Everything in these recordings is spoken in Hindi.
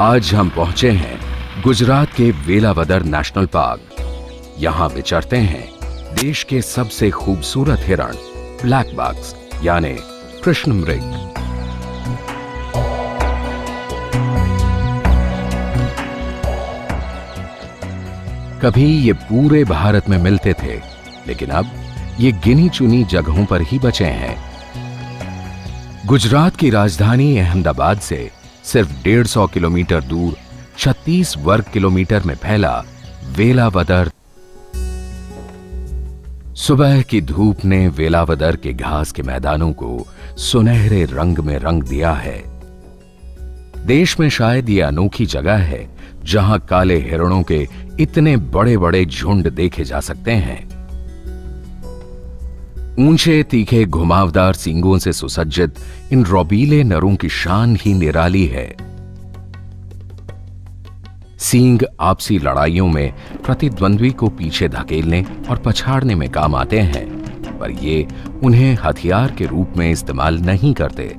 आज हम पहुंचे हैं गुजरात के वेलावदर नेशनल पार्क। यहां विचरते हैं देश के सबसे खूबसूरत हिरण ब्लैक बक्स यानी कृष्ण मृग। कभी ये पूरे भारत में मिलते थे, लेकिन अब ये गिनी चुनी जगहों पर ही बचे हैं। गुजरात की राजधानी अहमदाबाद से सिर्फ 150 किलोमीटर दूर 36 वर्ग किलोमीटर में फैला वेलावदर। सुबह की धूप ने वेलावदर के घास के मैदानों को सुनहरे रंग में रंग दिया है। देश में शायद ये अनोखी जगह है जहां काले हिरणों के इतने बड़े बड़े झुंड देखे जा सकते हैं। ऊंचे तीखे घुमावदार सींगों से सुसज्जित इन रौबीले नरों की शान ही निराली है। सींग आपसी लड़ाइयों में प्रतिद्वंद्वी को पीछे धकेलने और पछाड़ने में काम आते हैं, पर ये उन्हें हथियार के रूप में इस्तेमाल नहीं करते।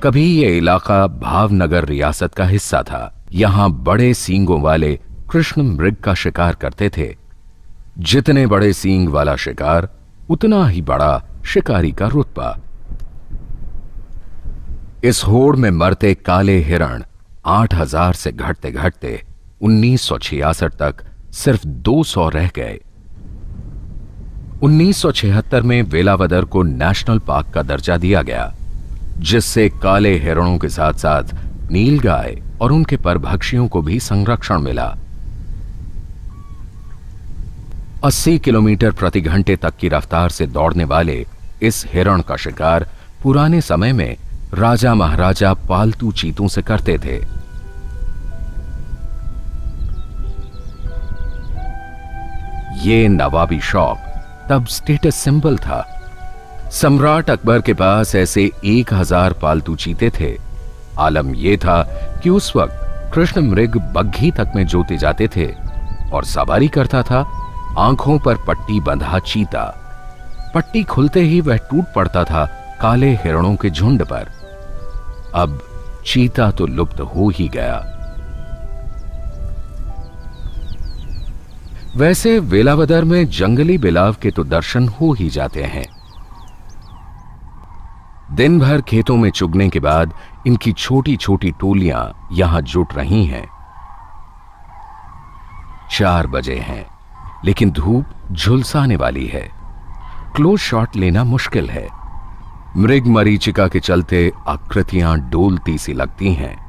कभी ये इलाका भावनगर रियासत का हिस्सा था। यहां बड़े सींगों वाले कृष्ण मृग का शिकार करते थे। जितने बड़े सींग वाला शिकार, उतना ही बड़ा शिकारी का रुतबा। इस होड़ में मरते काले हिरण 8000 से घटते घटते 1966 तक सिर्फ 200 रह गए। 1976 में वेलावदर को नेशनल पार्क का दर्जा दिया गया, जिससे काले हिरणों के साथ साथ नीलगाय और उनके परभक्षियों को भी संरक्षण मिला। 80 किलोमीटर प्रति घंटे तक की रफ्तार से दौड़ने वाले इस हिरण का शिकार पुराने समय में राजा महाराजा पालतू चीतों से करते थे। ये नवाबी शौक तब स्टेटस सिंबल था। सम्राट अकबर के पास ऐसे 1000 पालतू चीते थे। आलम यह था कि उस वक्त कृष्ण मृग बग्घी तक में जोते जाते थे और सवारी करता था आंखों पर पट्टी बंधा चीता। पट्टी खुलते ही वह टूट पड़ता था काले हिरणों के झुंड पर। अब चीता तो लुप्त हो ही गया। वैसे वेलावदर में जंगली बिलाव के तो दर्शन हो ही जाते हैं। दिन भर खेतों में चुगने के बाद इनकी छोटी छोटी टोलियां यहां जुट रही हैं। 4 बजे हैं, लेकिन धूप झुलसाने वाली है। क्लोज शॉट लेना मुश्किल है। मृग मरीचिका के चलते आकृतियां डोलती सी लगती हैं।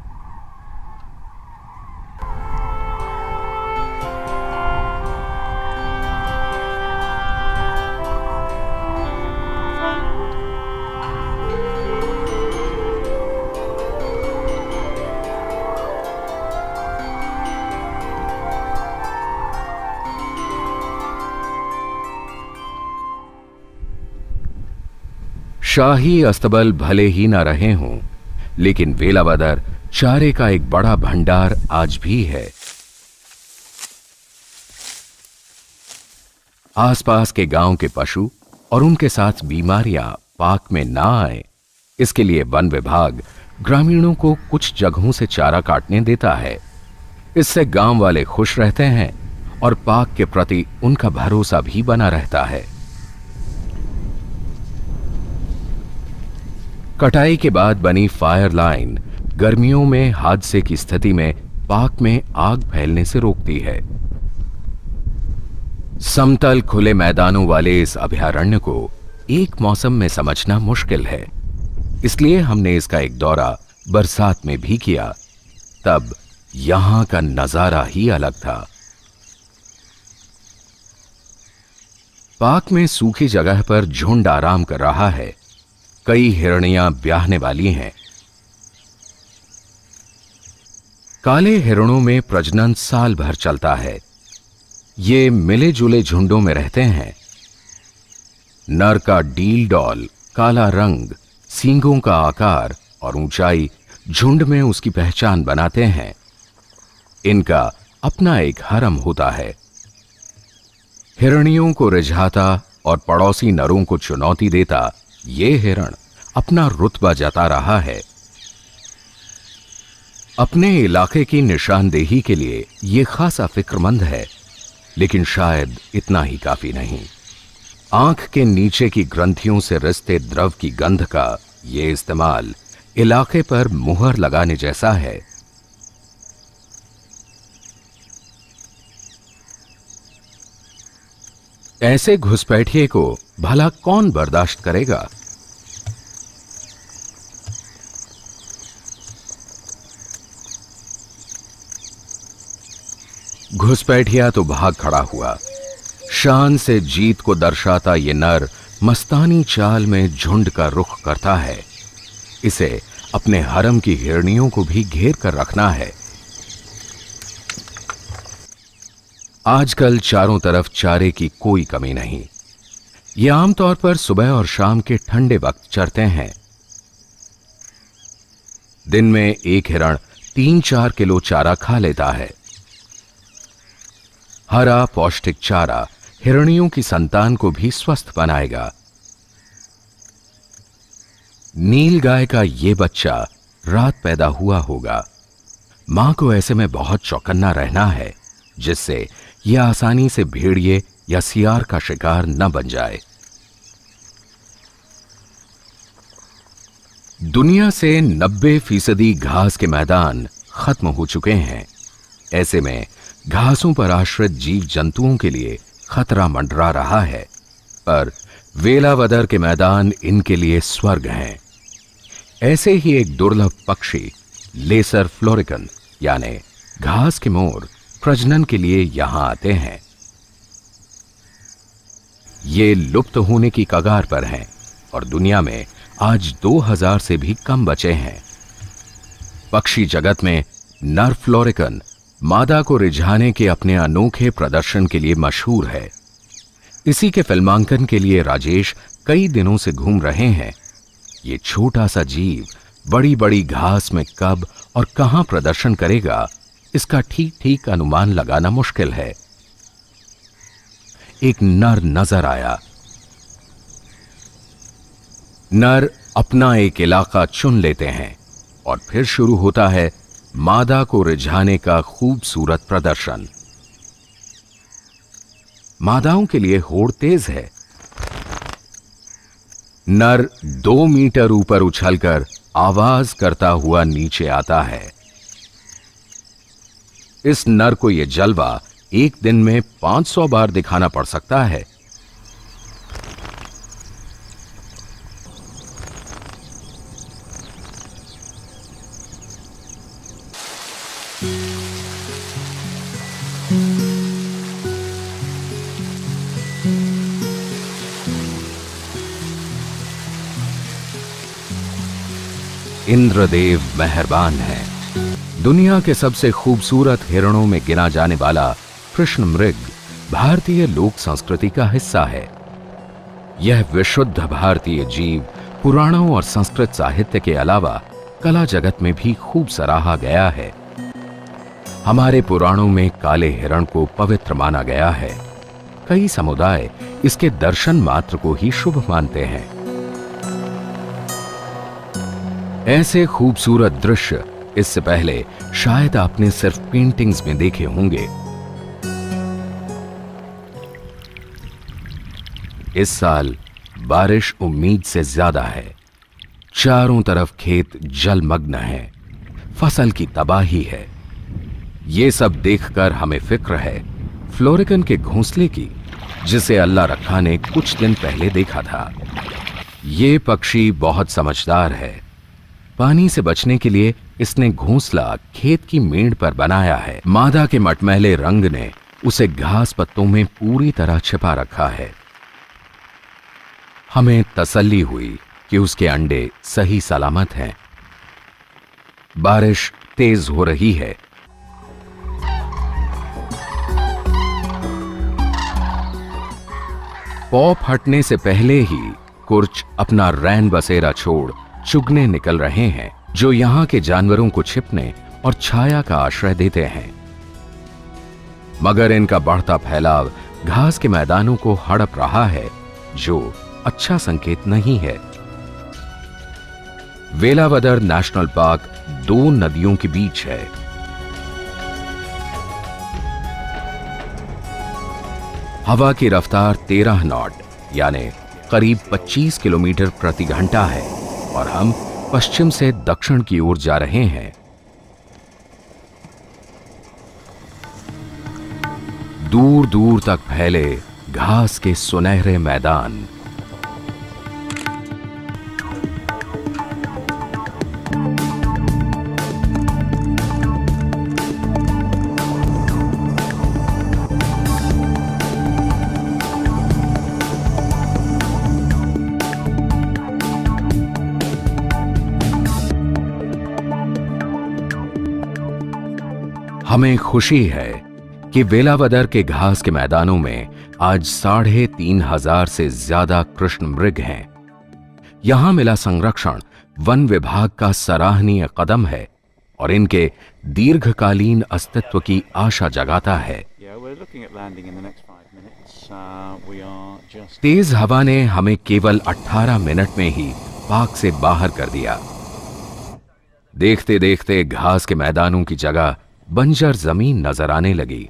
शाही अस्तबल भले ही ना रहे हों, लेकिन वेलावदर चारे का एक बड़ा भंडार आज भी है। आसपास के गांव के पशु और उनके साथ बीमारियां पार्क में ना आए, इसके लिए वन विभाग ग्रामीणों को कुछ जगहों से चारा काटने देता है। इससे गांव वाले खुश रहते हैं और पार्क के प्रति उनका भरोसा भी बना रहता है। कटाई के बाद बनी फायर लाइन गर्मियों में हादसे की स्थिति में पार्क में आग फैलने से रोकती है। समतल खुले मैदानों वाले इस अभयारण्य को एक मौसम में समझना मुश्किल है, इसलिए हमने इसका एक दौरा बरसात में भी किया। तब यहां का नजारा ही अलग था। पार्क में सूखी जगह पर झुंड आराम कर रहा है। कई हिरणियां ब्याहने वाली हैं। काले हिरणों में प्रजनन साल भर चलता है। ये मिले जुले झुंडों में रहते हैं। नर का डील डॉल काला रंग, सींगों का आकार और ऊंचाई झुंड में उसकी पहचान बनाते हैं। इनका अपना एक हरम होता है। हिरणियों को रिझाता और पड़ोसी नरों को चुनौती देता ये हिरण अपना रुतबा जता रहा है। अपने इलाके की निशानदेही के लिए ये खासा फिक्रमंद है, लेकिन शायद इतना ही काफी नहीं। आंख के नीचे की ग्रंथियों से रिसते द्रव की गंध का ये इस्तेमाल इलाके पर मुहर लगाने जैसा है। ऐसे घुसपैठिए को भला कौन बर्दाश्त करेगा। घुसपैठिया तो भाग खड़ा हुआ। शान से जीत को दर्शाता ये नर मस्तानी चाल में झुंड का रुख करता है। इसे अपने हरम की हिरणियों को भी घेर कर रखना है। आजकल चारों तरफ चारे की कोई कमी नहीं। ये आमतौर पर सुबह और शाम के ठंडे वक्त चरते हैं। दिन में एक हिरण 3-4 किलो चारा खा लेता है। हरा पौष्टिक चारा हिरणियों की संतान को भी स्वस्थ बनाएगा। नील गाय का ये बच्चा रात पैदा हुआ होगा। मां को ऐसे में बहुत चौकन्ना रहना है, जिससे यह आसानी से भेड़िए या सियार का शिकार न बन जाए। दुनिया से 90% घास के मैदान खत्म हो चुके हैं। ऐसे में घासों पर आश्रित जीव जंतुओं के लिए खतरा मंडरा रहा है, पर वेलावदर के मैदान इनके लिए स्वर्ग हैं। ऐसे ही एक दुर्लभ पक्षी लेसर फ्लोरिकन यानी घास के मोर प्रजनन के लिए यहां आते हैं। ये लुप्त होने की कगार पर हैं और दुनिया में आज 2000 से भी कम बचे हैं। पक्षी जगत में नर फ्लोरिकन मादा को रिझाने के अपने अनोखे प्रदर्शन के लिए मशहूर है। इसी के फिल्मांकन के लिए राजेश कई दिनों से घूम रहे हैं। ये छोटा सा जीव बड़ी बड़ी घास में कब और कहां प्रदर्शन करेगा, इसका ठीक ठीक अनुमान लगाना मुश्किल है। एक नर नजर आया। नर अपना एक इलाका चुन लेते हैं और फिर शुरू होता है मादा को रिझाने का खूबसूरत प्रदर्शन। मादाओं के लिए होड़ तेज है। नर 2 मीटर ऊपर उछलकर आवाज करता हुआ नीचे आता है। इस नर को यह जलवा एक दिन में 500 बार दिखाना पड़ सकता है। इंद्रदेव मेहरबान है। दुनिया के सबसे खूबसूरत हिरणों में गिना जाने वाला कृष्ण मृग भारतीय लोक संस्कृति का हिस्सा है। यह विशुद्ध भारतीय जीव पुराणों और संस्कृत साहित्य के अलावा कला जगत में भी खूब सराहा गया है। हमारे पुराणों में काले हिरण को पवित्र माना गया है। कई समुदाय इसके दर्शन मात्र को ही शुभ मानते हैं। ऐसे खूबसूरत दृश्य इससे पहले शायद आपने सिर्फ पेंटिंग्स में देखे होंगे। इस साल बारिश उम्मीद से ज्यादा है। चारों तरफ खेत जलमग्न है, फसल की तबाही है। ये सब देखकर हमें फिक्र है फ्लोरिकन के घोंसले की, जिसे अल्लाह रखा ने कुछ दिन पहले देखा था। ये पक्षी बहुत समझदार है। पानी से बचने के लिए इसने घोंसला खेत की मेड़ पर बनाया है। मादा के मटमैले रंग ने उसे घास पत्तों में पूरी तरह छिपा रखा है। हमें तसल्ली हुई कि उसके अंडे सही सलामत हैं। बारिश तेज हो रही है। पौ फटने से पहले ही कुर्च अपना रैन बसेरा छोड़ चुगने निकल रहे हैं, जो यहां के जानवरों को छिपने और छाया का आश्रय देते हैं। मगर इनका बढ़ता फैलाव घास के मैदानों को हड़प रहा है, जो अच्छा संकेत नहीं है। वेलावदर नेशनल पार्क दो नदियों के बीच है। हवा की रफ्तार 13 नॉट यानी करीब 25 किलोमीटर प्रति घंटा है और हम पश्चिम से दक्षिण की ओर जा रहे हैं। दूर दूर तक फैले घास के सुनहरे मैदान। हमें खुशी है कि वेलावदर के घास के मैदानों में आज 3,500 से ज्यादा कृष्ण मृग हैं। यहां मिला संरक्षण वन विभाग का सराहनीय कदम है और इनके दीर्घकालीन अस्तित्व की आशा जगाता है। तेज हवा ने हमें केवल 18 मिनट में ही पार्क से बाहर कर दिया। देखते देखते घास के मैदानों की जगह बंजर जमीन नजर आने लगी।